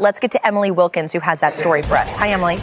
Let's get to Emily Wilkins, who has that story for us. Hi, Emily.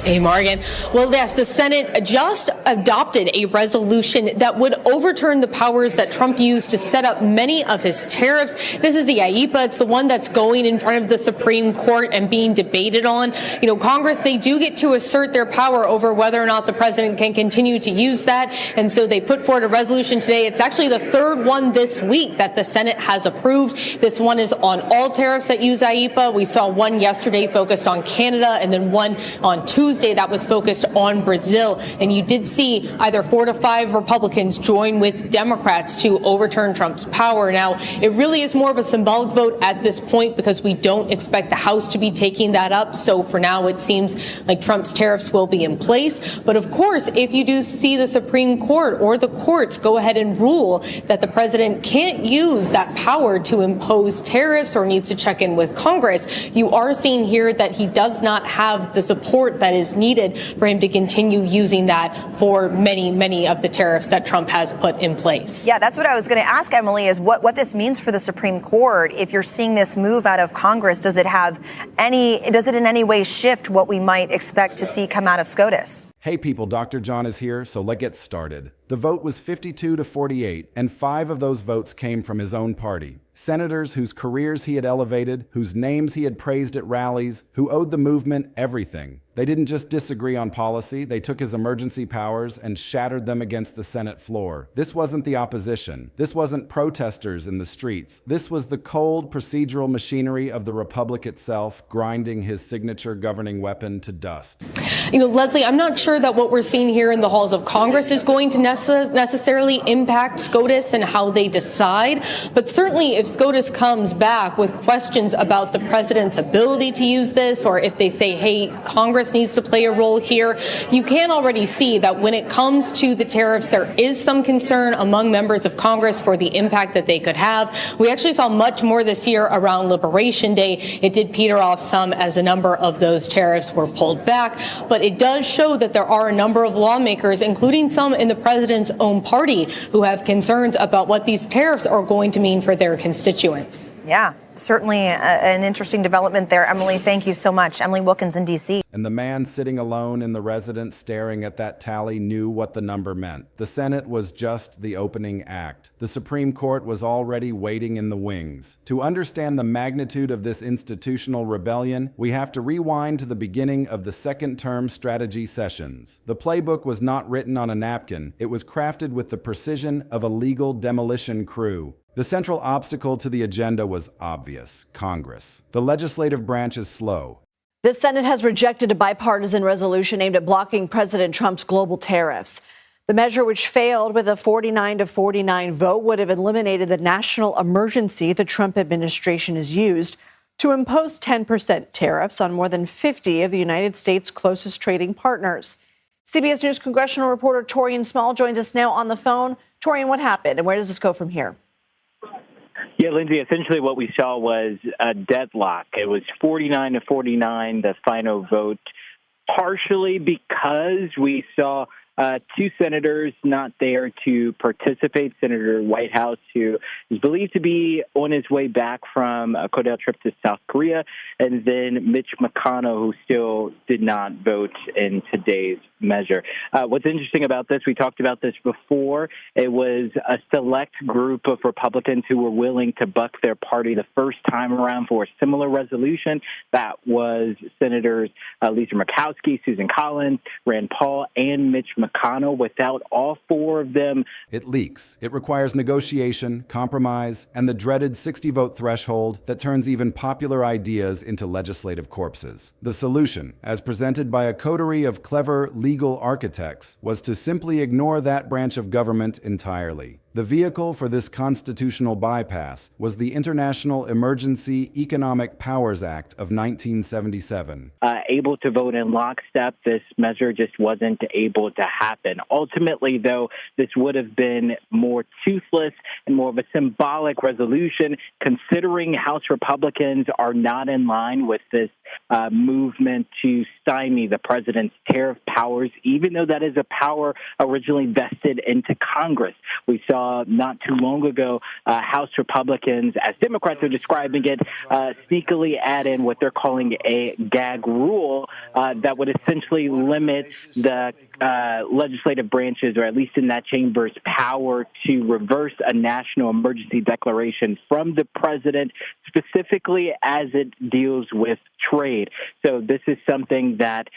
Hey, Morgan. Well, yes, the Senate just adopted a resolution that would overturn the powers that Trump used to set up many of his tariffs. This is the IEEPA. It's the one that's going in front of the Supreme Court and being debated on. You know, Congress, they do get to assert their power over whether or not the president can continue to use that. And so they put forward a resolution today. It's actually the third one this week that the Senate has approved. This one is on all tariffs that use IEEPA. We saw one yesterday focused on Canada and then one on Tuesday that was focused on Brazil. And you did see either 4 to 5 Republicans join with Democrats to overturn Trump's power. Now, it really is more of a symbolic vote at this point because we don't expect the House to be taking that up. So for now, it seems like Trump's tariffs will be in place. But of course, if you do see the Supreme Court or the courts go ahead and rule that the president can't use that power to impose tariffs or needs to check in with Congress, you are seeing here that he does not have the support that is needed for him to continue using that for many of the tariffs that Trump has put in place. Yeah, that's what I was going to ask, Emily, is what this means for the Supreme Court. If you're seeing this move out of Congress, does it in any way shift what we might expect to see come out of SCOTUS? Hey people, Dr. John is here, so let's get started. The vote was 52 to 48, and 5 of those votes came from his own party. Senators whose careers he had elevated, whose names he had praised at rallies, who owed the movement everything. They didn't just disagree on policy, they took his emergency powers and shattered them against the Senate floor. This wasn't the opposition. This wasn't protesters in the streets. This was the cold procedural machinery of the Republic itself, grinding his signature governing weapon to dust. You know, Leslie, I'm not sure that what we're seeing here in the halls of Congress is going to necessarily impact SCOTUS and how they decide. But certainly if SCOTUS comes back with questions about the president's ability to use this, or if they say, hey, Congress needs to play a role here, you can already see that when it comes to the tariffs, there is some concern among members of Congress for the impact that they could have. We actually saw much more this year around Liberation Day. It did peter off some as a number of those tariffs were pulled back. But it does show that there are a number of lawmakers, including some in the president's own party, who have concerns about what these tariffs are going to mean for their constituents. Yeah, certainly an interesting development there. Emily, thank you so much. Emily Wilkins in D.C. And the man sitting alone in the residence staring at that tally knew what the number meant. The Senate was just the opening act. The Supreme Court was already waiting in the wings. To understand the magnitude of this institutional rebellion, we have to rewind to the beginning of the second-term strategy sessions. The playbook was not written on a napkin. It was crafted with the precision of a legal demolition crew. The central obstacle to the agenda was obvious: Congress. The legislative branch is slow. The Senate has rejected a bipartisan resolution aimed at blocking President Trump's global tariffs. The measure, which failed with a 49 to 49 vote, would have eliminated the national emergency the Trump administration has used to impose 10% tariffs on more than 50 of the United States' closest trading partners. CBS News congressional reporter Torian Small joins us now on the phone. Torian, what happened and where does this go from here? Yeah, Lindsay, essentially what we saw was a deadlock. It was 49 to 49, the final vote, partially because we saw 2 senators not there to participate. Senator Whitehouse, who is believed to be on his way back from a Cordell trip to South Korea, and then Mitch McConnell, who still did not vote in today's measure. What's interesting about this, we talked about this before, it was a select group of Republicans who were willing to buck their party the first time around for a similar resolution. That was Senators Lisa Murkowski, Susan Collins, Rand Paul, and Mitch McConnell. Without all 4 of them, it leaks. It requires negotiation, compromise, and the dreaded 60-vote threshold that turns even popular ideas into legislative corpses. The solution, as presented by a coterie of clever legal architects, was to simply ignore that branch of government entirely. The vehicle for this constitutional bypass was the International Emergency Economic Powers Act of 1977. Able to vote in lockstep, this measure just wasn't able to happen. Ultimately, though, this would have been more toothless and more of a symbolic resolution, considering House Republicans are not in line with this movement to stymie the president's tariff powers, even though that is a power originally vested into Congress. We saw not too long ago House Republicans, as Democrats are describing it, sneakily add in what they're calling a gag rule that would essentially limit the legislative branches, or at least in that chamber's power to reverse a national emergency declaration from the president, specifically as it deals with trade. So this is something that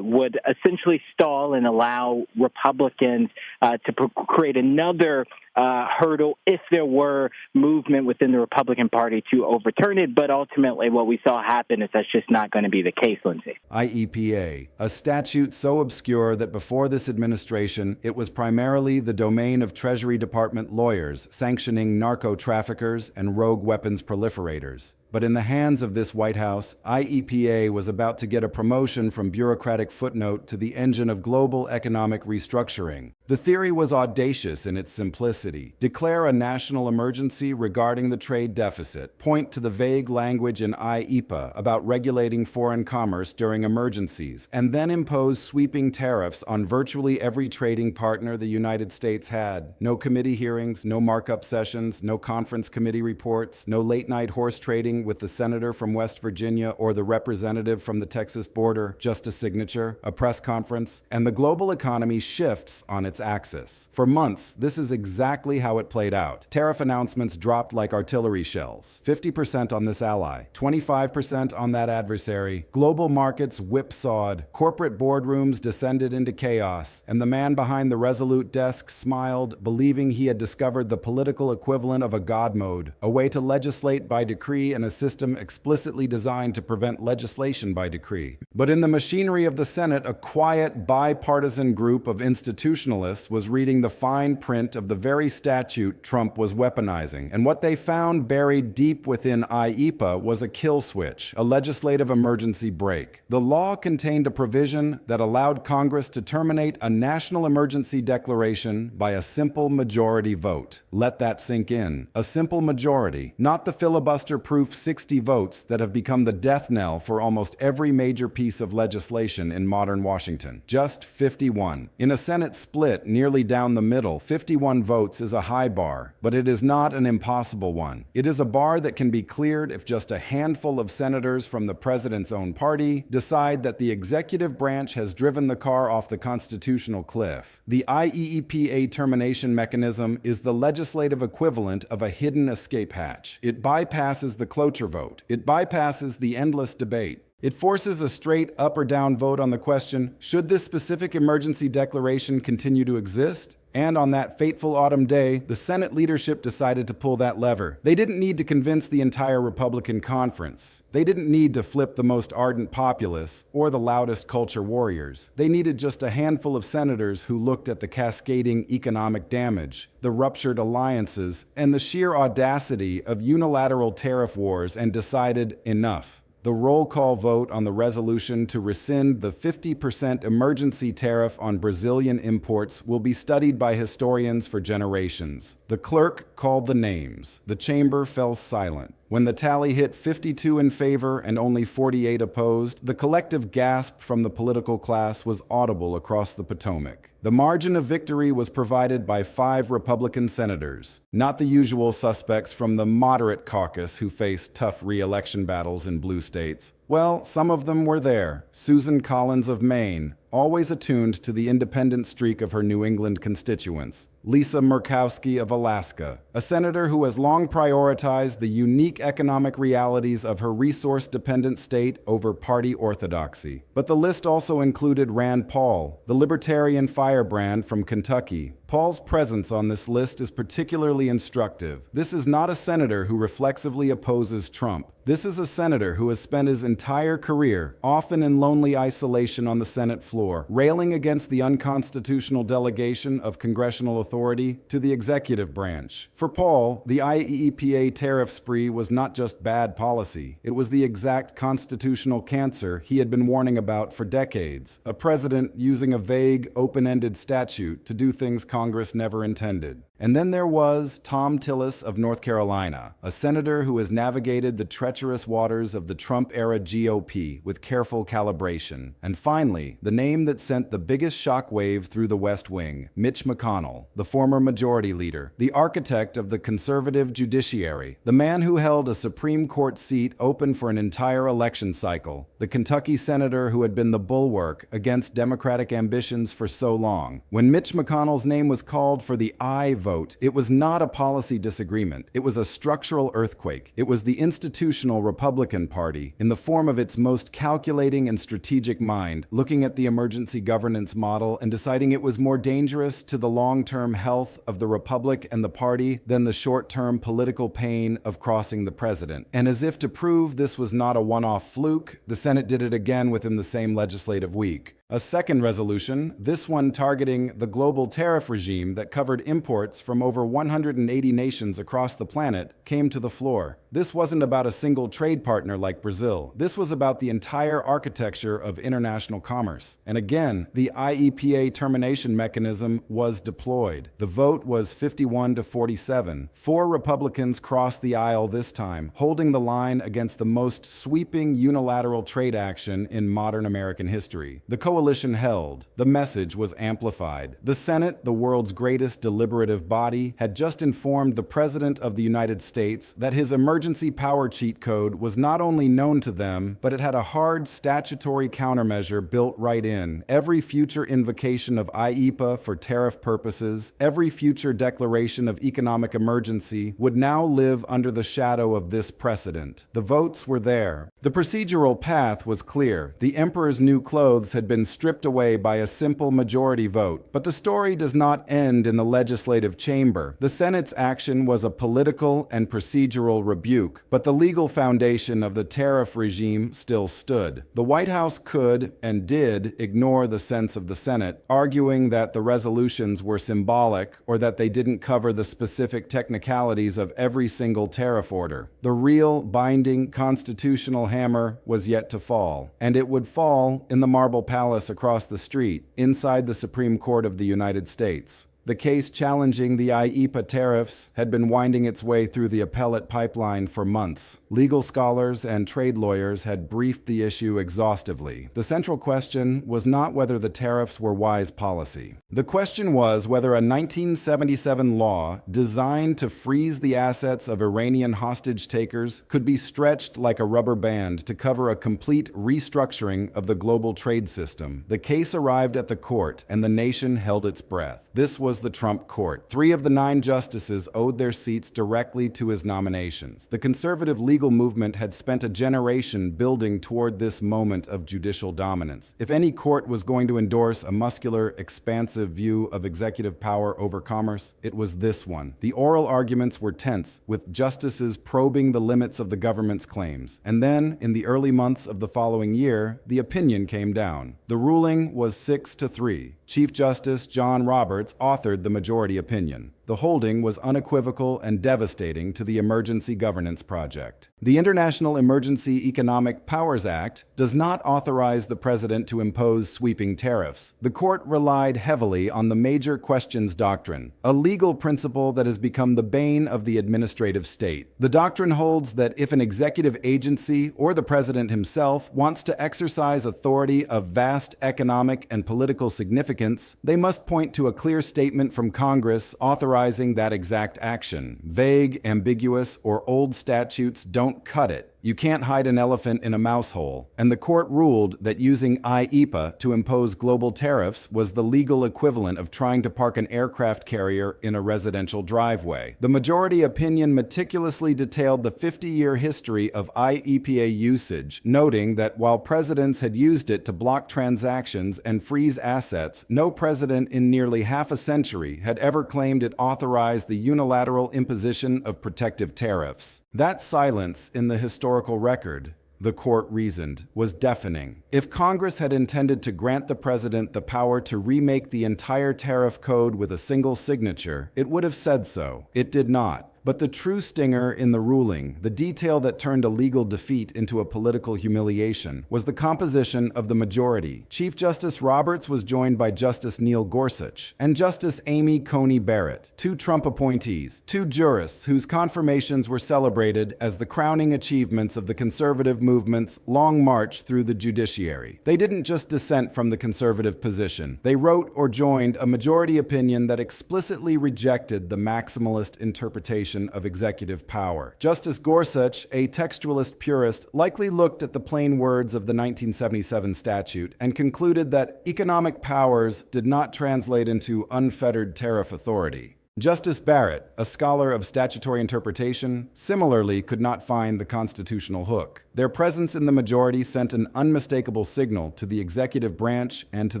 would essentially stall and allow Republicans to create another hurdle if there were movement within the Republican Party to overturn it. But ultimately, what we saw happen is that's just not going to be the case, Lindsay. IEEPA, a statute so obscure that before this administration, it was primarily the domain of Treasury Department lawyers sanctioning narco-traffickers and rogue weapons proliferators. But in the hands of this White House, IEEPA was about to get a promotion from bureaucratic footnote to the engine of global economic restructuring. The theory was audacious in its simplicity. Declare a national emergency regarding the trade deficit. Point to the vague language in IEEPA about regulating foreign commerce during emergencies, and then impose sweeping tariffs on virtually every trading partner the United States had. No committee hearings, no markup sessions, no conference committee reports, no late-night horse trading with the senator from West Virginia or the representative from the Texas border, just a signature, a press conference, and the global economy shifts on its axis. For months, this is exactly how it played out. Tariff announcements dropped like artillery shells. 50% on this ally, 25% on that adversary. Global markets whipsawed, corporate boardrooms descended into chaos, and the man behind the resolute desk smiled, believing he had discovered the political equivalent of a God mode, a way to legislate by decree and a system explicitly designed to prevent legislation by decree. But in the machinery of the Senate, a quiet, bipartisan group of institutionalists was reading the fine print of the very statute Trump was weaponizing. And what they found buried deep within IEEPA was a kill switch, a legislative emergency brake. The law contained a provision that allowed Congress to terminate a national emergency declaration by a simple majority vote. Let that sink in. A simple majority, not the filibuster-proof 60 votes that have become the death knell for almost every major piece of legislation in modern Washington. Just 51. In a Senate split nearly down the middle, 51 votes is a high bar, but it is not an impossible one. It is a bar that can be cleared if just a handful of senators from the president's own party decide that the executive branch has driven the car off the constitutional cliff. The IEEPA termination mechanism is the legislative equivalent of a hidden escape hatch. It bypasses the cloture vote. It bypasses the endless debate. It forces a straight up or down vote on the question, should this specific emergency declaration continue to exist? And on that fateful autumn day, the Senate leadership decided to pull that lever. They didn't need to convince the entire Republican conference. They didn't need to flip the most ardent populists or the loudest culture warriors. They needed just a handful of senators who looked at the cascading economic damage, the ruptured alliances, and the sheer audacity of unilateral tariff wars and decided enough. The roll call vote on the resolution to rescind the 50% emergency tariff on Brazilian imports will be studied by historians for generations. The clerk called the names. The chamber fell silent. When the tally hit 52 in favor and only 48 opposed, the collective gasp from the political class was audible across the Potomac. The margin of victory was provided by 5 Republican senators, not the usual suspects from the moderate caucus who faced tough re-election battles in blue states. Well, some of them were there. Susan Collins of Maine, always attuned to the independent streak of her New England constituents. Lisa Murkowski of Alaska, a senator who has long prioritized the unique economic realities of her resource-dependent state over party orthodoxy. But the list also included Rand Paul, the libertarian firebrand from Kentucky. Paul's presence on this list is particularly instructive. This is not a senator who reflexively opposes Trump. This is a senator who has spent his entire career, often in lonely isolation on the Senate floor, railing against the unconstitutional delegation of congressional authority to the executive branch. For Paul, the IEEPA tariff spree was not just bad policy. It was the exact constitutional cancer he had been warning about for decades. A president using a vague, open-ended statute to do things Congress never intended. And then there was Tom Tillis of North Carolina, a senator who has navigated the treacherous waters of the Trump-era GOP with careful calibration. And finally, the name that sent the biggest shockwave through the West Wing, Mitch McConnell, the former majority leader, the architect of the conservative judiciary, the man who held a Supreme Court seat open for an entire election cycle, the Kentucky senator who had been the bulwark against Democratic ambitions for so long. When Mitch McConnell's name was called for the aye vote, it was not a policy disagreement. It was a structural earthquake. It was the institutional Republican Party, in the form of its most calculating and strategic mind, looking at the emergency governance model and deciding it was more dangerous to the long-term health of the Republic and the party than the short-term political pain of crossing the president. And as if to prove this was not a one-off fluke, the Senate did it again within the same legislative week. A second resolution, this one targeting the global tariff regime that covered imports from over 180 nations across the planet, came to the floor. This wasn't about a single trade partner like Brazil. This was about the entire architecture of international commerce. And again, the IEEPA termination mechanism was deployed. The vote was 51 to 47. 4 Republicans crossed the aisle this time, holding the line against the most sweeping unilateral trade action in modern American history. The coalition held. The message was amplified. The Senate, the world's greatest deliberative body, had just informed the President of the United States that his emergency power cheat code was not only known to them, but it had a hard statutory countermeasure built right in. Every future invocation of IEEPA for tariff purposes, every future declaration of economic emergency would now live under the shadow of this precedent. The votes were there. The procedural path was clear. The emperor's new clothes had been stripped away by a simple majority vote. But the story does not end in the legislative chamber. The Senate's action was a political and procedural rebuke, but the legal foundation of the tariff regime still stood. The White House could and did ignore the sense of the Senate, arguing that the resolutions were symbolic or that they didn't cover the specific technicalities of every single tariff order. The real binding constitutional hammer was yet to fall, and it would fall in the Marble Palace across the street, inside the Supreme Court of the United States. The case challenging the IEEPA tariffs had been winding its way through the appellate pipeline for months. Legal scholars and trade lawyers had briefed the issue exhaustively. The central question was not whether the tariffs were wise policy. The question was whether a 1977 law designed to freeze the assets of Iranian hostage takers could be stretched like a rubber band to cover a complete restructuring of the global trade system. The case arrived at the court, and the nation held its breath. This was the Trump court. 3 of the 9 justices owed their seats directly to his nominations. The conservative legal movement had spent a generation building toward this moment of judicial dominance. If any court was going to endorse a muscular, expansive view of executive power over commerce, it was this one. The oral arguments were tense, with justices probing the limits of the government's claims. And then, in the early months of the following year, the opinion came down. The ruling was 6-3. Chief Justice John Roberts authored the majority opinion. The holding was unequivocal and devastating to the Emergency Governance Project. The International Emergency Economic Powers Act does not authorize the president to impose sweeping tariffs. The court relied heavily on the Major Questions Doctrine, a legal principle that has become the bane of the administrative state. The doctrine holds that if an executive agency or the president himself wants to exercise authority of vast economic and political significance, they must point to a clear statement from Congress authorizing that exact action. Vague, ambiguous, or old statutes don't cut it. You can't hide an elephant in a mouse hole. And the court ruled that using IEEPA to impose global tariffs was the legal equivalent of trying to park an aircraft carrier in a residential driveway. The majority opinion meticulously detailed the 50-year history of IEEPA usage, noting that while presidents had used it to block transactions and freeze assets, no president in nearly half a century had ever claimed it authorized the unilateral imposition of protective tariffs. That silence in the historical record, the court reasoned, was deafening. If Congress had intended to grant the president the power to remake the entire tariff code with a single signature, it would have said so. It did not. But the true stinger in the ruling, the detail that turned a legal defeat into a political humiliation, was the composition of the majority. Chief Justice Roberts was joined by Justice Neil Gorsuch and Justice Amy Coney Barrett, two Trump appointees, two jurists whose confirmations were celebrated as the crowning achievements of the conservative movement's long march through the judiciary. They didn't just dissent from the conservative position. They wrote or joined a majority opinion that explicitly rejected the maximalist interpretation of executive power. Justice Gorsuch, a textualist purist, likely looked at the plain words of the 1977 statute and concluded that economic powers did not translate into unfettered tariff authority. Justice Barrett, a scholar of statutory interpretation, similarly could not find the constitutional hook. Their presence in the majority sent an unmistakable signal to the executive branch and to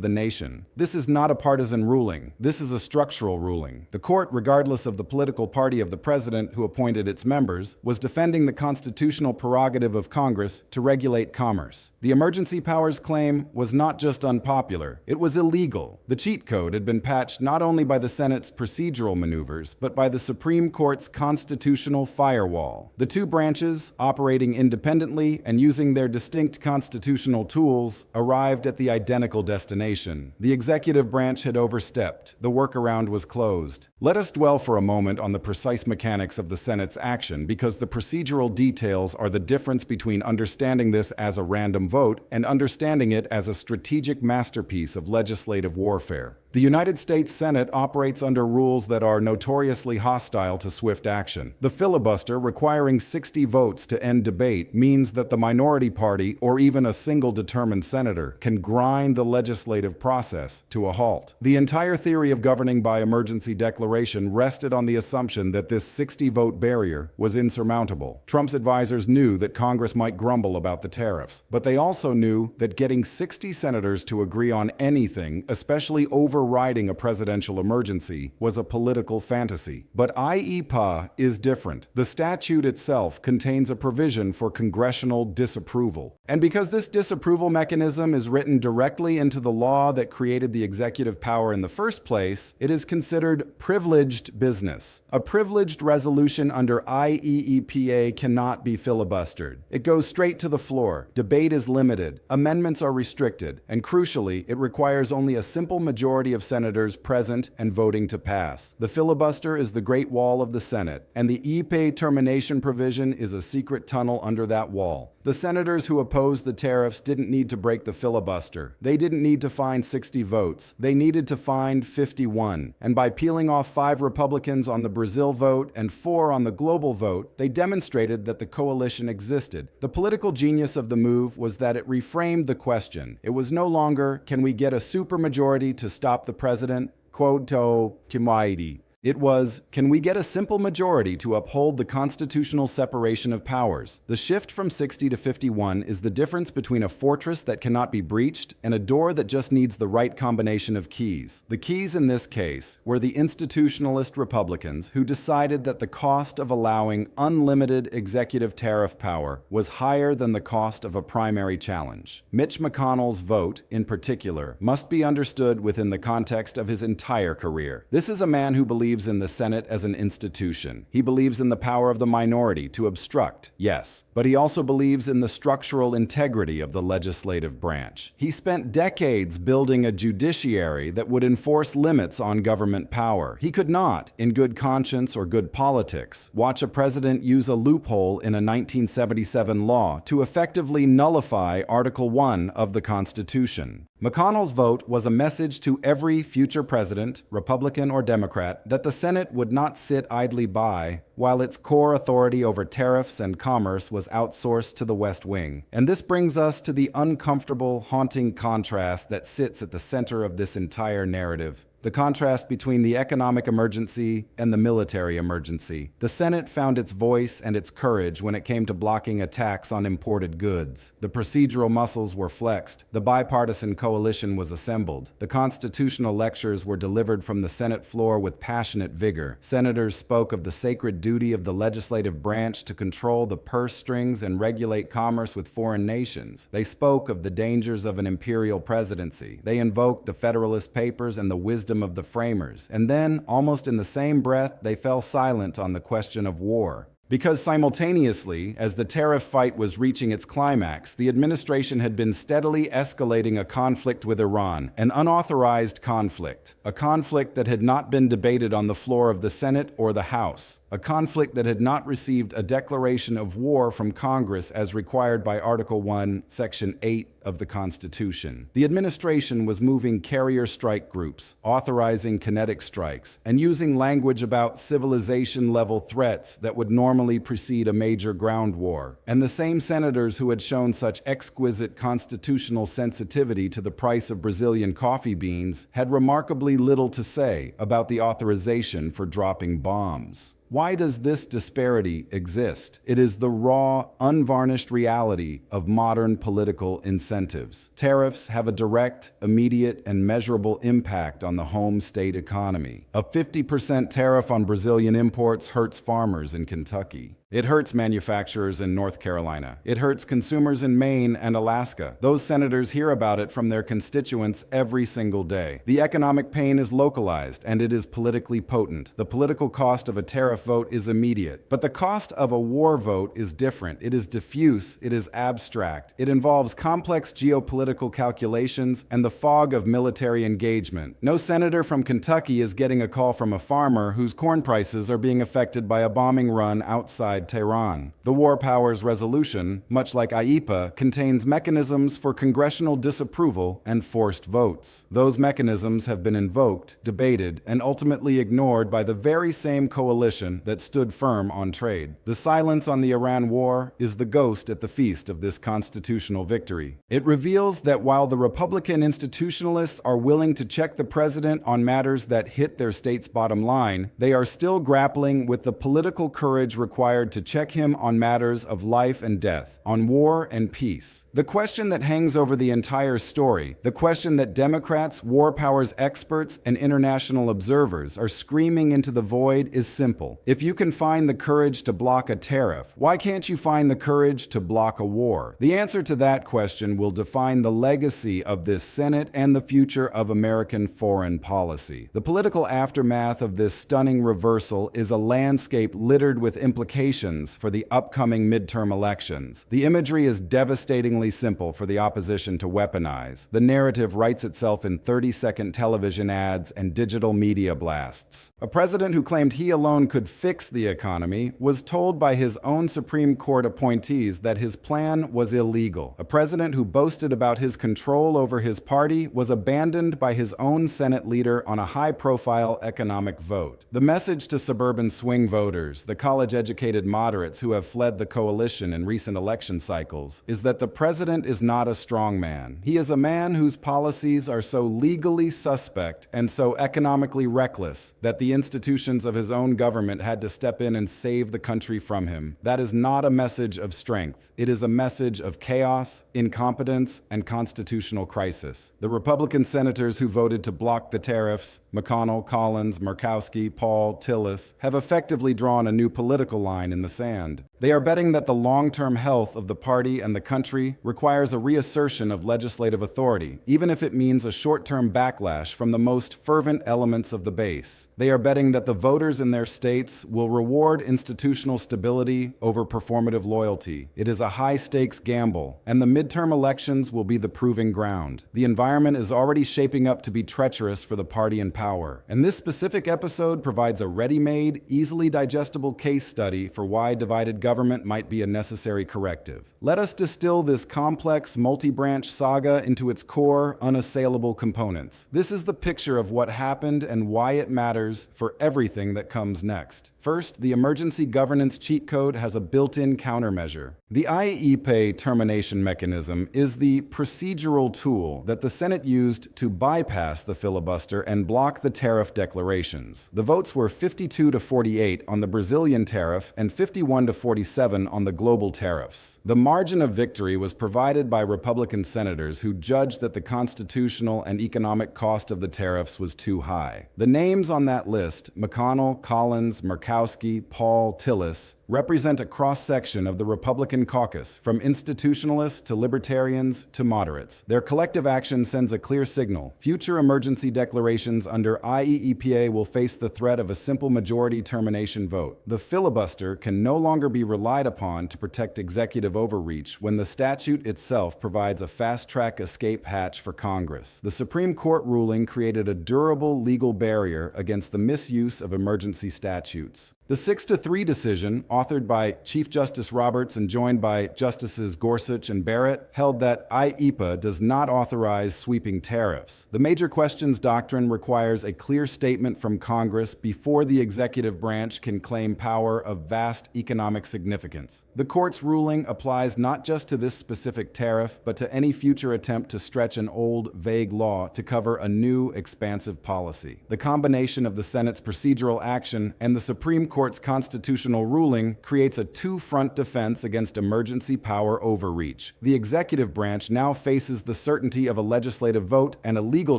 the nation. This is not a partisan ruling. This is a structural ruling. The court, regardless of the political party of the president who appointed its members, was defending the constitutional prerogative of Congress to regulate commerce. The emergency powers claim was not just unpopular, it was illegal. The cheat code had been patched not only by the Senate's procedural maneuvers, but by the Supreme Court's constitutional firewall. The two branches, operating independently and using their distinct constitutional tools, arrived at the identical destination. The executive branch had overstepped. The workaround was closed. Let us dwell for a moment on the precise mechanics of the Senate's action, because the procedural details are the difference between understanding this as a random vote and understanding it as a strategic masterpiece of legislative warfare. The United States Senate operates under rules that are notoriously hostile to swift action. The filibuster, requiring 60 votes to end debate, means that the minority party, or even a single determined senator, can grind the legislative process to a halt. The entire theory of governing by emergency declaration rested on the assumption that this 60-vote barrier was insurmountable. Trump's advisors knew that Congress might grumble about the tariffs, but they also knew that getting 60 senators to agree on anything, especially overriding a presidential emergency, was a political fantasy. But IEEPA is different. The statute itself contains a provision for congressional disapproval. And because this disapproval mechanism is written directly into the law that created the executive power in the first place, it is considered privileged business. A privileged resolution under IEEPA cannot be filibustered. It goes straight to the floor. Debate is limited. Amendments are restricted. And crucially, it requires only a simple majority of senators present and voting to pass. The filibuster is the Great Wall of the Senate, and the IEEPA termination provision is a secret tunnel under that wall. The senators who opposed the tariffs didn't need to break the filibuster. They didn't need to find 60 votes. They needed to find 51. And by peeling off 5 Republicans on the Brazil vote and 4 on the global vote, they demonstrated that the coalition existed. The political genius of the move was that it reframed the question. It was no longer, can we get a supermajority to stop the president? Quoto kimaidi. It was, can we get a simple majority to uphold the constitutional separation of powers? The shift from 60 to 51 is the difference between a fortress that cannot be breached and a door that just needs the right combination of keys. The keys in this case were the institutionalist Republicans who decided that the cost of allowing unlimited executive tariff power was higher than the cost of a primary challenge. Mitch McConnell's vote, in particular, must be understood within the context of his entire career. This is a man who believes in the Senate as an institution. He believes in the power of the minority to obstruct, yes, but he also believes in the structural integrity of the legislative branch. He spent decades building a judiciary that would enforce limits on government power. He could not, in good conscience or good politics, watch a president use a loophole in a 1977 law to effectively nullify Article 1 of the Constitution. McConnell's vote was a message to every future president, Republican or Democrat, that the Senate would not sit idly by while its core authority over tariffs and commerce was outsourced to the West Wing. And this brings us to the uncomfortable, haunting contrast that sits at the center of this entire narrative. The contrast between the economic emergency and the military emergency. The Senate found its voice and its courage when it came to blocking attacks on imported goods. The procedural muscles were flexed. The bipartisan coalition was assembled. The constitutional lectures were delivered from the Senate floor with passionate vigor. Senators spoke of the sacred duty of the legislative branch to control the purse strings and regulate commerce with foreign nations. They spoke of the dangers of an imperial presidency. They invoked the Federalist Papers and the wisdom wisdom of the framers, and then, almost in the same breath, they fell silent on the question of war. Because simultaneously, as the tariff fight was reaching its climax, the administration had been steadily escalating a conflict with Iran, an unauthorized conflict, a conflict that had not been debated on the floor of the Senate or the House, a conflict that had not received a declaration of war from Congress as required by Article 1, Section 8 of the Constitution. The administration was moving carrier strike groups, authorizing kinetic strikes, and using language about civilization-level threats that would normally precede a major ground war. And the same senators who had shown such exquisite constitutional sensitivity to the price of Brazilian coffee beans had remarkably little to say about the authorization for dropping bombs. Why does this disparity exist? It is the raw, unvarnished reality of modern political incentives. Tariffs have a direct, immediate, and measurable impact on the home state economy. A 50% tariff on Brazilian imports hurts farmers in Kentucky. It hurts manufacturers in North Carolina. It hurts consumers in Maine and Alaska. Those senators hear about it from their constituents every single day. The economic pain is localized, and it is politically potent. The political cost of a tariff vote is immediate. But the cost of a war vote is different. It is diffuse. It is abstract. It involves complex geopolitical calculations and the fog of military engagement. No senator from Kentucky is getting a call from a farmer whose corn prices are being affected by a bombing run outside Tehran. The War Powers Resolution, much like IEEPA, contains mechanisms for congressional disapproval and forced votes. Those mechanisms have been invoked, debated, and ultimately ignored by the very same coalition that stood firm on trade. The silence on the Iran war is the ghost at the feast of this constitutional victory. It reveals that while the Republican institutionalists are willing to check the president on matters that hit their state's bottom line, they are still grappling with the political courage required to check him on matters of life and death, on war and peace. The question that hangs over the entire story, the question that Democrats, war powers experts, and international observers are screaming into the void is simple. If you can find the courage to block a tariff, why can't you find the courage to block a war? The answer to that question will define the legacy of this Senate and the future of American foreign policy. The political aftermath of this stunning reversal is a landscape littered with implications for the upcoming midterm elections. The imagery is devastatingly simple for the opposition to weaponize. The narrative writes itself in 30-second television ads and digital media blasts. A president who claimed he alone could fix the economy was told by his own Supreme Court appointees that his plan was illegal. A president who boasted about his control over his party was abandoned by his own Senate leader on a high-profile economic vote. The message to suburban swing voters, the college-educated moderates who have fled the coalition in recent election cycles, is that the president is not a strongman. He is a man whose policies are so legally suspect and so economically reckless that the institutions of his own government had to step in and save the country from him. That is not a message of strength. It is a message of chaos, incompetence, and constitutional crisis. The Republican senators who voted to block the tariffs, McConnell, Collins, Murkowski, Paul, Tillis, have effectively drawn a new political line in the sand. They are betting that the long-term health of the party and the country requires a reassertion of legislative authority, even if it means a short-term backlash from the most fervent elements of the base. They are betting that the voters in their states will reward institutional stability over performative loyalty. It is a high-stakes gamble, and the midterm elections will be the proving ground. The environment is already shaping up to be treacherous for the party in power, and this specific episode provides a ready-made, easily digestible case study for why divided government might be a necessary corrective. Let us distill this complex, multi-branch saga into its core, unassailable components. This is the picture of what happened and why it matters for everything that comes next. First, the emergency governance cheat code has a built-in countermeasure. The IEEPA termination mechanism is the procedural tool that the Senate used to bypass the filibuster and block the tariff declarations. The votes were 52-48 on the Brazilian tariff and 51-47 on the global tariffs. The margin of victory was provided by Republican senators who judged that the constitutional and economic cost of the tariffs was too high. The names on that list, McConnell, Collins, Murkowski, Paul, Tillis, represent a cross-section of the Republican caucus, from institutionalists to libertarians to moderates. Their collective action sends a clear signal. Future emergency declarations under IEEPA will face the threat of a simple majority termination vote. The filibuster can no longer be relied upon to protect executive overreach when the statute itself provides a fast-track escape hatch for Congress. The Supreme Court ruling created a durable legal barrier against the misuse of emergency statutes. The 6-3 decision, authored by Chief Justice Roberts and joined by Justices Gorsuch and Barrett, held that IEEPA does not authorize sweeping tariffs. The Major Questions Doctrine requires a clear statement from Congress before the executive branch can claim power of vast economic significance. The court's ruling applies not just to this specific tariff, but to any future attempt to stretch an old, vague law to cover a new, expansive policy. The combination of the Senate's procedural action and the Supreme Court's constitutional ruling creates a two-front defense against emergency power overreach. The executive branch now faces the certainty of a legislative vote and a legal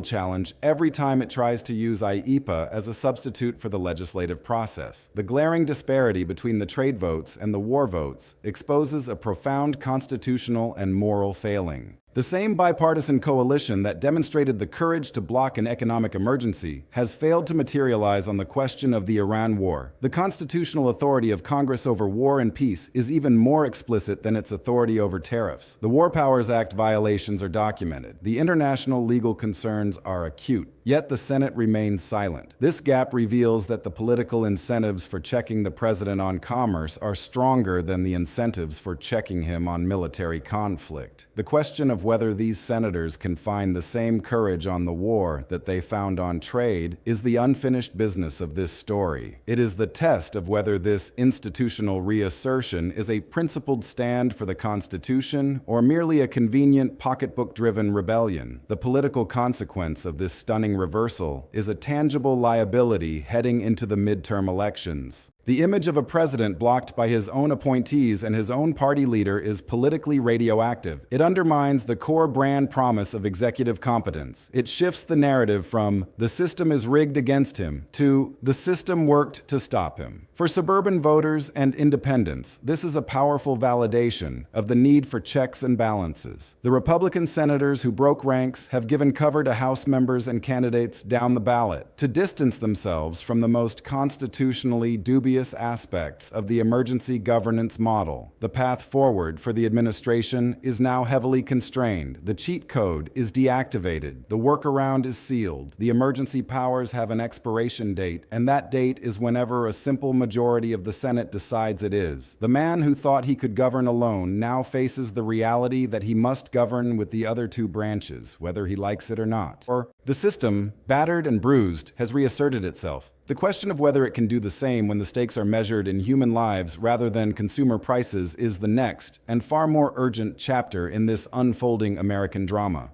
challenge every time it tries to use IEEPA as a substitute for the legislative process. The glaring disparity between the trade votes and the war votes exposes a profound constitutional and moral failing. The same bipartisan coalition that demonstrated the courage to block an economic emergency has failed to materialize on the question of the Iran war. The constitutional authority of Congress over war and peace is even more explicit than its authority over tariffs. The War Powers Act violations are documented. The international legal concerns are acute. Yet the Senate remains silent. This gap reveals that the political incentives for checking the president on commerce are stronger than the incentives for checking him on military conflict. The question of whether these senators can find the same courage on the war that they found on trade is the unfinished business of this story. It is the test of whether this institutional reassertion is a principled stand for the Constitution or merely a convenient pocketbook-driven rebellion. The political consequence of this stunning reversal is a tangible liability heading into the midterm elections. The image of a president blocked by his own appointees and his own party leader is politically radioactive. It undermines the core brand promise of executive competence. It shifts the narrative from "the system is rigged against him" to "the system worked to stop him." For suburban voters and independents, this is a powerful validation of the need for checks and balances. The Republican senators who broke ranks have given cover to House members and candidates down the ballot to distance themselves from the most constitutionally dubious aspects of the emergency governance model. The path forward for the administration is now heavily constrained. The cheat code is deactivated. The workaround is sealed. The emergency powers have an expiration date, and that date is whenever a simple majority of the Senate decides it is. The man who thought he could govern alone now faces the reality that he must govern with the other two branches, whether he likes it or not. Or the system, battered and bruised, has reasserted itself. The question of whether it can do the same when the stakes are measured in human lives rather than consumer prices is the next and far more urgent chapter in this unfolding American drama.